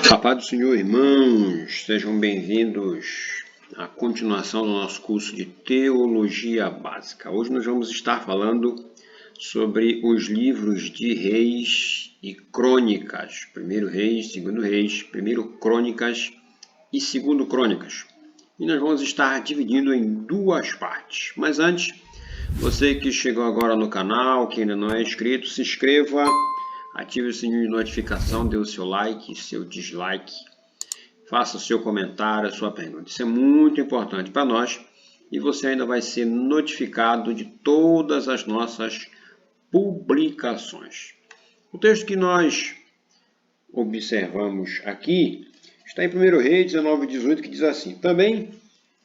A paz do Senhor, irmãos, sejam bem-vindos à continuação do nosso curso de Teologia Básica. Hoje nós vamos estar falando sobre os livros de Reis e Crônicas. Primeiro Reis, Segundo Reis, Primeiro Crônicas e Segundo Crônicas. E nós vamos estar dividindo em duas partes. Mas antes, você que chegou agora no canal, que ainda não é inscrito, se inscreva. Ative o sininho de notificação, dê o seu like, seu dislike, faça o seu comentário, a sua pergunta. Isso é muito importante para nós e você ainda vai ser notificado de todas as nossas publicações. O texto que nós observamos aqui está em 1 Reis 19:18, que diz assim: Também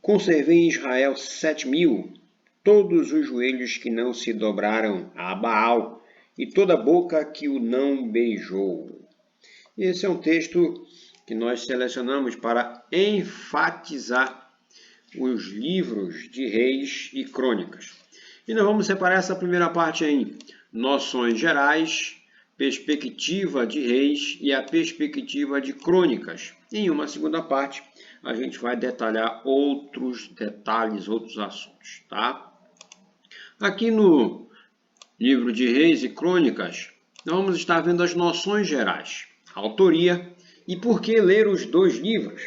conservei em Israel 7.000, todos os joelhos que não se dobraram a Baal, e toda boca que o não beijou. Esse é um texto que nós selecionamos para enfatizar os livros de Reis e Crônicas. E nós vamos separar essa primeira parte em noções gerais, perspectiva de Reis e a perspectiva de Crônicas. Em uma segunda parte, a gente vai detalhar outros detalhes, outros assuntos, tá? Aqui no livro de Reis e Crônicas, nós vamos estar vendo as noções gerais, a autoria e por que ler os dois livros.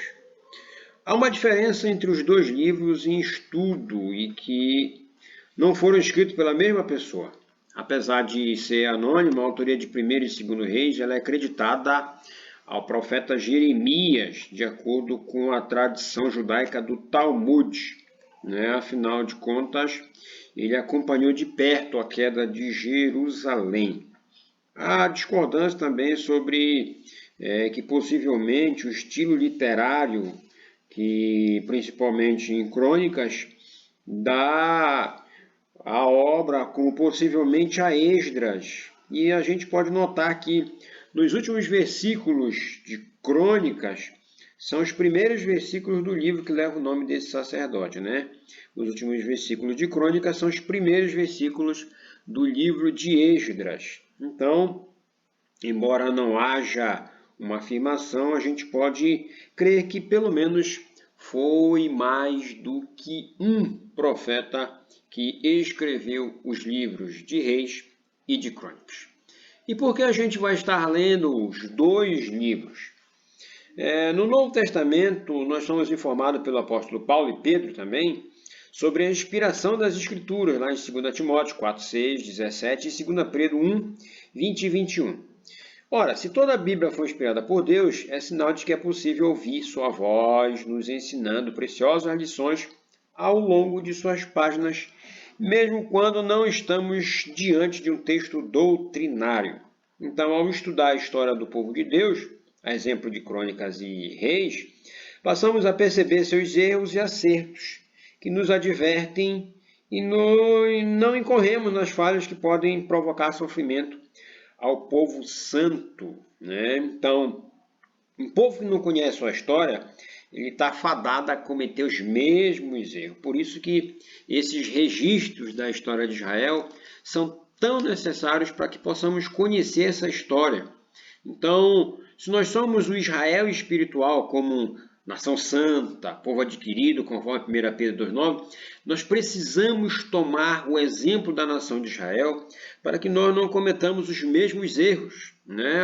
Há uma diferença entre os dois livros em estudo e que não foram escritos pela mesma pessoa. Apesar de ser anônima, a autoria de 1º e 2º Reis ela é acreditada ao profeta Jeremias, de acordo com a tradição judaica do Talmud. Afinal de contas, ele acompanhou de perto a queda de Jerusalém. Há discordância também sobre que possivelmente o estilo literário, que principalmente em Crônicas, dá a obra como possivelmente a Esdras. E a gente pode notar que nos últimos versículos de Crônicas, são os primeiros versículos do livro que leva o nome desse sacerdote, Os últimos versículos de Crônicas são os primeiros versículos do livro de Esdras. Então, embora não haja uma afirmação, a gente pode crer que pelo menos foi mais do que um profeta que escreveu os livros de Reis e de Crônicas. E por que a gente vai estar lendo os dois livros? No Novo Testamento, nós somos informados pelo apóstolo Paulo e Pedro também sobre a inspiração das Escrituras, lá em 2 Timóteo 4:6, 17 e 2 Pedro 1, 20 e 21. Ora, se toda a Bíblia foi inspirada por Deus, é sinal de que é possível ouvir sua voz nos ensinando preciosas lições ao longo de suas páginas, mesmo quando não estamos diante de um texto doutrinário. Então, ao estudar a história do povo de Deus, a exemplo de Crônicas e Reis, passamos a perceber seus erros e acertos, que nos advertem e não incorremos nas falhas que podem provocar sofrimento ao povo santo. Então, um povo que não conhece sua história, ele está fadado a cometer os mesmos erros. Por isso que esses registros da história de Israel são tão necessários para que possamos conhecer essa história. Então, se nós somos o Israel espiritual, como nação santa, povo adquirido, conforme 1 Pedro 2,9, nós precisamos tomar o exemplo da nação de Israel para que nós não cometamos os mesmos erros.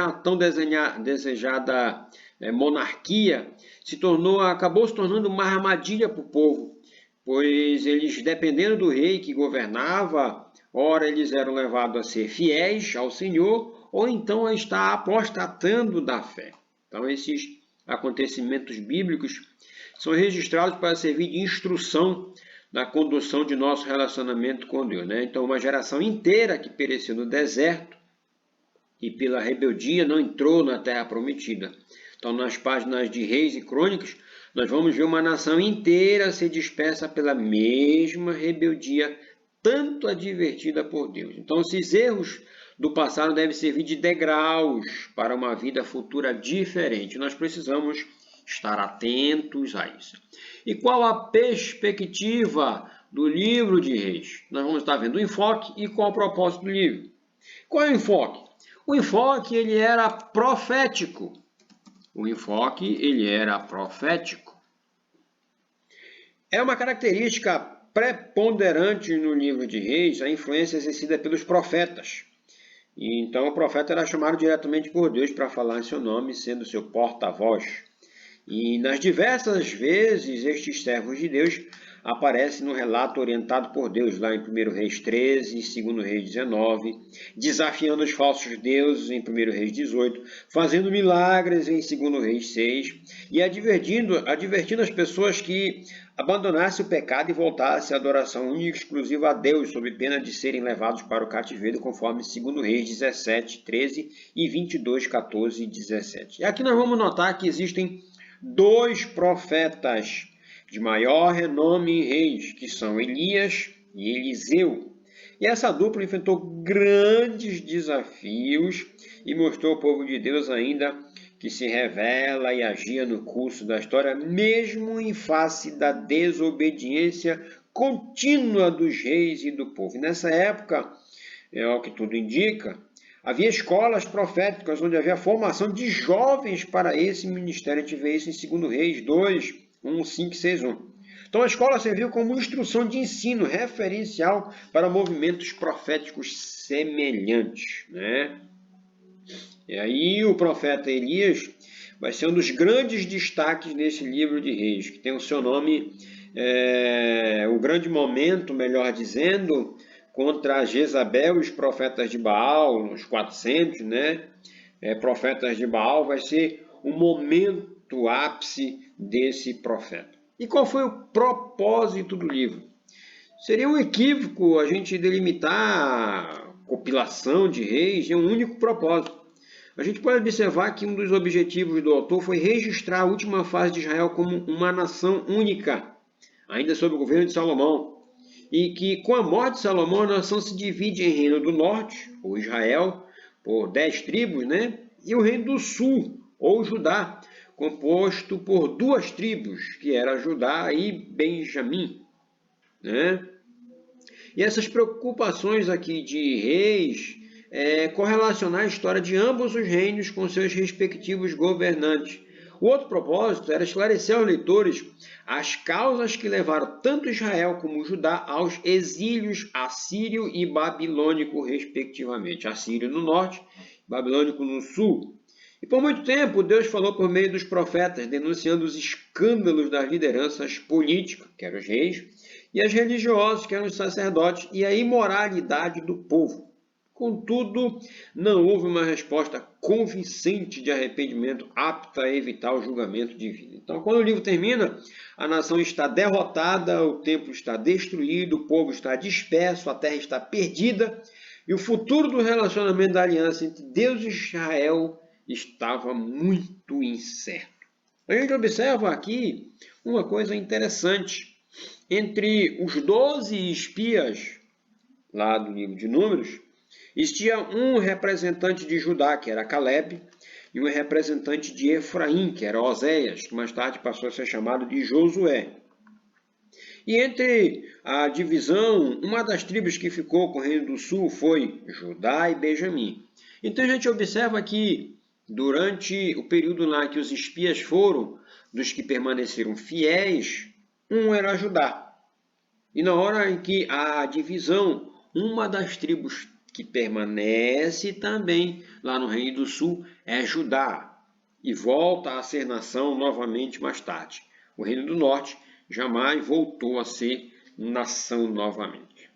A tão desejada monarquia acabou se tornando uma armadilha para o povo, pois eles, dependendo do rei que governava, ora eles eram levados a ser fiéis ao Senhor, ou então a estar apostatando da fé. Então, esses acontecimentos bíblicos são registrados para servir de instrução na condução de nosso relacionamento com Deus. Então, uma geração inteira que pereceu no deserto e pela rebeldia não entrou na terra prometida. Então, nas páginas de Reis e Crônicas, nós vamos ver uma nação inteira ser dispersa pela mesma rebeldia, tanto advertida por Deus. Então, esses erros do passado devem servir de degraus para uma vida futura diferente. Nós precisamos estar atentos a isso. E qual a perspectiva do livro de Reis? Nós vamos estar vendo o enfoque e qual o propósito do livro. Qual é o enfoque? O enfoque ele era profético. o enfoque ele era profético. É uma característica preponderante no livro de Reis a influência exercida pelos profetas. E então o profeta era chamado diretamente por Deus para falar em seu nome, sendo seu porta-voz. E nas diversas vezes estes servos de Deus aparecem no relato orientado por Deus, lá em 1 Reis 13, 2 Reis 19, desafiando os falsos deuses em 1 Reis 18, fazendo milagres em 2 Reis 6 e advertindo as pessoas que abandonassem o pecado e voltassem à adoração única e exclusiva a Deus, sob pena de serem levados para o cativeiro, conforme 2 Reis 17, 13 e 22, 14 e 17. E aqui nós vamos notar que existem dois profetas de maior renome em Reis, que são Elias e Eliseu. E essa dupla enfrentou grandes desafios e mostrou ao povo de Deus ainda que se revela e agia no curso da história, mesmo em face da desobediência contínua dos reis e do povo. E nessa época, é o que tudo indica, havia escolas proféticas onde havia formação de jovens para esse ministério. A gente vê isso em 2 Reis 2, 1, 5, 6, 1. Então a escola serviu como instrução de ensino referencial para movimentos proféticos semelhantes, né? E aí o profeta Elias vai ser um dos grandes destaques nesse livro de Reis, que tem o seu nome, o grande momento, melhor dizendo, contra Jezabel e os profetas de Baal, os 400, né? Profetas de Baal, vai ser o momento ápice desse profeta. E qual foi o propósito do livro? Seria um equívoco a gente delimitar a compilação de reis em um único propósito. A gente pode observar que um dos objetivos do autor foi registrar a última fase de Israel como uma nação única, ainda sob o governo de Salomão. E que com a morte de Salomão, a nação se divide em Reino do Norte, ou Israel, por 10 tribos, né? E o Reino do Sul, ou Judá, composto por 2 tribos, que era Judá e Benjamim, né? E essas preocupações aqui de reis correlacionar a história de ambos os reinos com seus respectivos governantes. O outro propósito era esclarecer aos leitores as causas que levaram tanto Israel como Judá aos exílios assírio e babilônico, respectivamente. Assírio no norte, babilônico no sul. E por muito tempo, Deus falou por meio dos profetas, denunciando os escândalos das lideranças políticas, que eram os reis, e as religiosas, que eram os sacerdotes, e a imoralidade do povo. Contudo, não houve uma resposta convincente de arrependimento apta a evitar o julgamento divino. Então, quando o livro termina, a nação está derrotada, o templo está destruído, o povo está disperso, a terra está perdida, e o futuro do relacionamento da aliança entre Deus e Israel estava muito incerto. A gente observa aqui uma coisa interessante. Entre os 12 espias, lá do livro de Números, existia um representante de Judá, que era Caleb, e um representante de Efraim, que era Oséias, que mais tarde passou a ser chamado de Josué. E entre a divisão, uma das tribos que ficou com o Reino do Sul foi Judá e Benjamim. Então a gente observa que durante o período lá que os espias foram, dos que permaneceram fiéis, um era Judá. E na hora em que a divisão, uma das tribos que permanece também lá no Reino do Sul é Judá. E volta a ser nação novamente mais tarde. O Reino do Norte jamais voltou a ser nação novamente.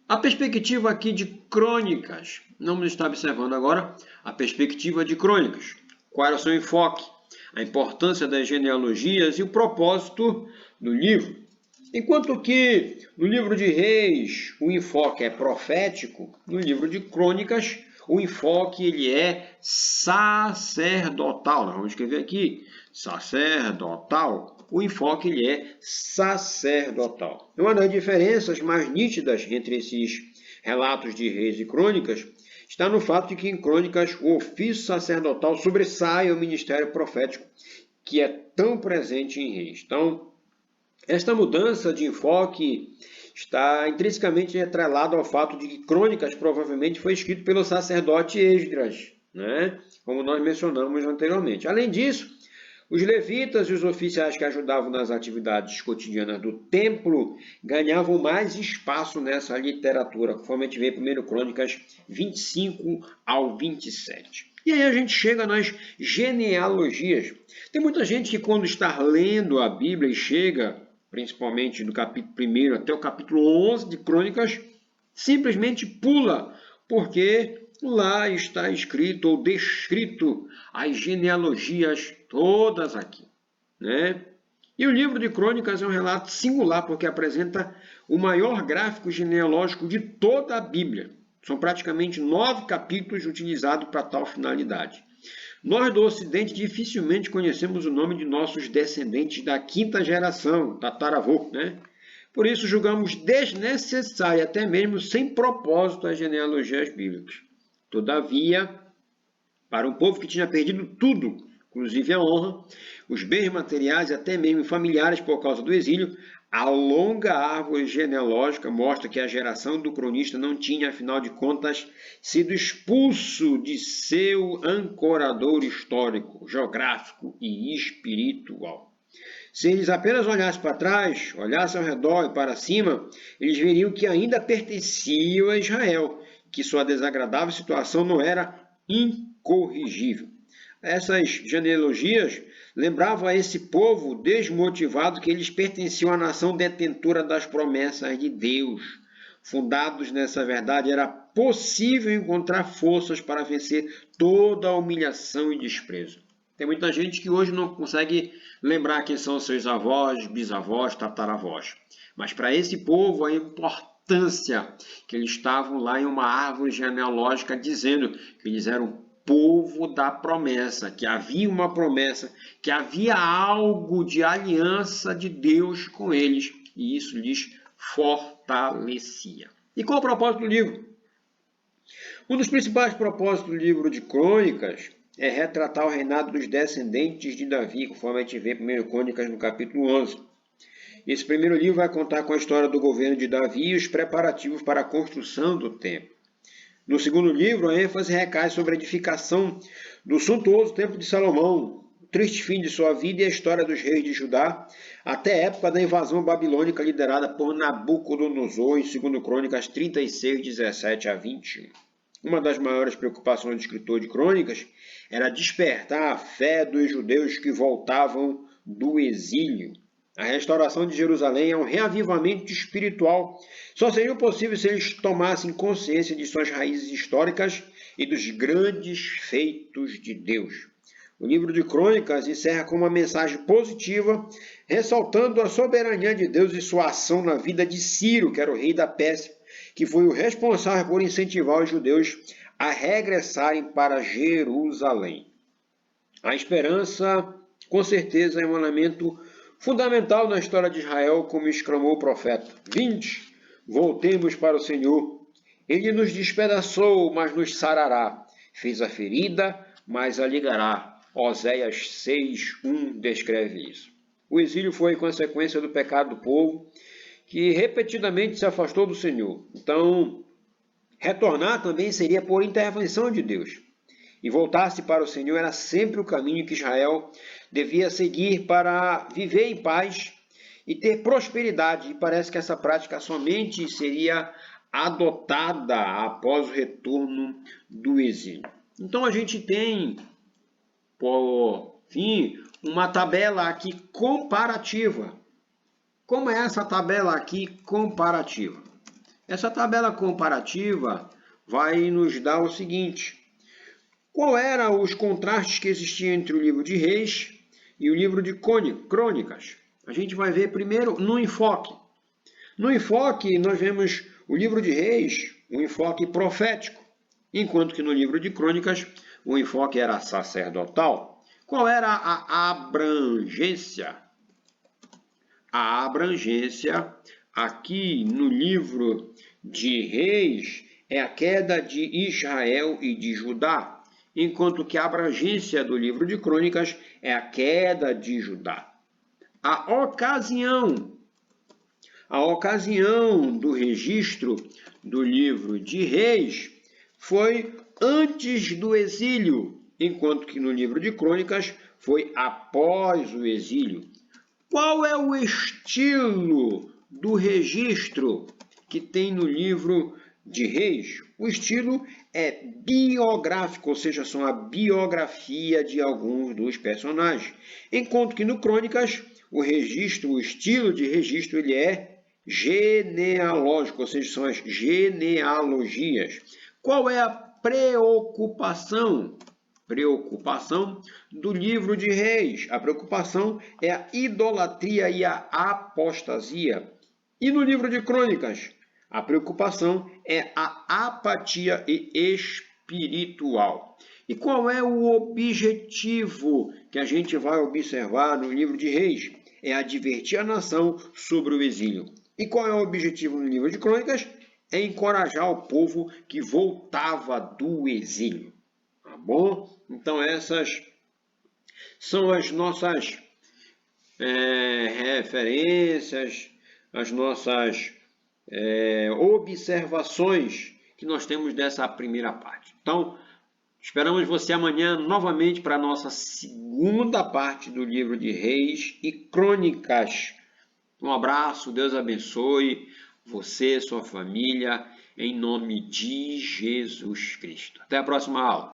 A perspectiva aqui de Crônicas. Vamos estar observando agora a perspectiva de Crônicas. Qual era o seu enfoque? A importância das genealogias e o propósito do livro. Enquanto que no livro de Reis o enfoque é profético, no livro de Crônicas o enfoque ele é sacerdotal. Nós vamos escrever aqui, sacerdotal. O enfoque ele é sacerdotal. Uma das diferenças mais nítidas entre esses relatos de Reis e Crônicas está no fato de que em Crônicas o ofício sacerdotal sobressai ao ministério profético, que é tão presente em Reis. Então, esta mudança de enfoque está intrinsecamente atrelada ao fato de que Crônicas provavelmente foi escrito pelo sacerdote Esdras, né? Como nós mencionamos anteriormente. Além disso, os levitas e os oficiais que ajudavam nas atividades cotidianas do templo ganhavam mais espaço nessa literatura, conforme a gente vê em 1 Crônicas 25 ao 27. E aí a gente chega nas genealogias. Tem muita gente que quando está lendo a Bíblia e chega, principalmente do capítulo 1 até o capítulo 11 de Crônicas, simplesmente pula, porque lá está escrito ou descrito as genealogias todas aqui, né? E o livro de Crônicas é um relato singular porque apresenta o maior gráfico genealógico de toda a Bíblia. São praticamente 9 capítulos utilizados para tal finalidade. Nós do Ocidente dificilmente conhecemos o nome de nossos descendentes da 5ª geração, tataravô, né? Por isso julgamos desnecessário, até mesmo sem propósito, as genealogias bíblicas. Todavia, para um povo que tinha perdido tudo, inclusive a honra, os bens materiais e até mesmo familiares por causa do exílio, a longa árvore genealógica mostra que a geração do cronista não tinha, afinal de contas, sido expulso de seu ancorador histórico, geográfico e espiritual. Se eles apenas olhassem para trás, olhassem ao redor e para cima, eles veriam que ainda pertenciam a Israel, que sua desagradável situação não era incorrigível. Essas genealogias lembravam a esse povo desmotivado que eles pertenciam à nação detentora das promessas de Deus. Fundados nessa verdade, era possível encontrar forças para vencer toda a humilhação e desprezo. Tem muita gente que hoje não consegue lembrar quem são seus avós, bisavós, tataravós. Mas para esse povo, a importância que eles estavam lá em uma árvore genealógica dizendo que eles eram povo da promessa, que havia uma promessa, que havia algo de aliança de Deus com eles, e isso lhes fortalecia. E qual é o propósito do livro? Um dos principais propósitos do livro de Crônicas é retratar o reinado dos descendentes de Davi, conforme a gente vê em 1 Crônicas no capítulo 11. Esse primeiro livro vai contar com a história do governo de Davi e os preparativos para a construção do templo. No segundo livro, a ênfase recai sobre a edificação do suntuoso templo de Salomão, o triste fim de sua vida e a história dos reis de Judá, até a época da invasão babilônica liderada por Nabucodonosor, em 2 Crônicas 36, 17 a 21. Uma das maiores preocupações do escritor de Crônicas era despertar a fé dos judeus que voltavam do exílio. A restauração de Jerusalém é um reavivamento espiritual. Só seria possível se eles tomassem consciência de suas raízes históricas e dos grandes feitos de Deus. O livro de Crônicas encerra com uma mensagem positiva, ressaltando a soberania de Deus e sua ação na vida de Ciro, que era o rei da Pérsia, que foi o responsável por incentivar os judeus a regressarem para Jerusalém. A esperança, com certeza, é um elemento fundamental na história de Israel, como exclamou o profeta. Vinde, voltemos para o Senhor. Ele nos despedaçou, mas nos sarará. Fez a ferida, mas a ligará. Oséias 6:1 descreve isso. O exílio foi consequência do pecado do povo, que repetidamente se afastou do Senhor. Então, retornar também seria por intervenção de Deus. E voltar-se para o Senhor era sempre o caminho que Israel devia seguir para viver em paz e ter prosperidade. E parece que essa prática somente seria adotada após o retorno do exílio. Então a gente tem, por fim, uma tabela aqui comparativa. Como é essa tabela aqui comparativa? Essa tabela comparativa vai nos dar o seguinte: qual eram os contrastes que existiam entre o livro de Reis e o livro de Crônicas? A gente vai ver primeiro no enfoque. No enfoque, nós vemos o livro de Reis, um enfoque profético, enquanto que no livro de Crônicas, o enfoque era sacerdotal. Qual era a abrangência? A abrangência aqui no livro de Reis é a queda de Israel e de Judá, enquanto que a abrangência do livro de Crônicas é a queda de Judá. A ocasião do registro do livro de Reis foi antes do exílio, enquanto que no livro de Crônicas foi após o exílio. Qual é o estilo do registro que tem no livro de Reis? O estilo é biográfico, ou seja, são a biografia de alguns dos personagens. Enquanto que no Crônicas, o estilo de registro, ele é genealógico, ou seja, são as genealogias. Qual é a preocupação do livro de Reis? A preocupação é a idolatria e a apostasia. E no livro de Crônicas, a preocupação é a apatia e espiritual. E qual é o objetivo que a gente vai observar no livro de Reis? É advertir a nação sobre o exílio. E qual é o objetivo no livro de Crônicas? É encorajar o povo que voltava do exílio. Tá bom? Então essas são as nossas referências, as nossas observações que nós temos dessa primeira parte. Então, esperamos você amanhã novamente para a nossa segunda parte do livro de Reis e Crônicas. Um abraço, Deus abençoe você, sua família, em nome de Jesus Cristo. Até a próxima aula.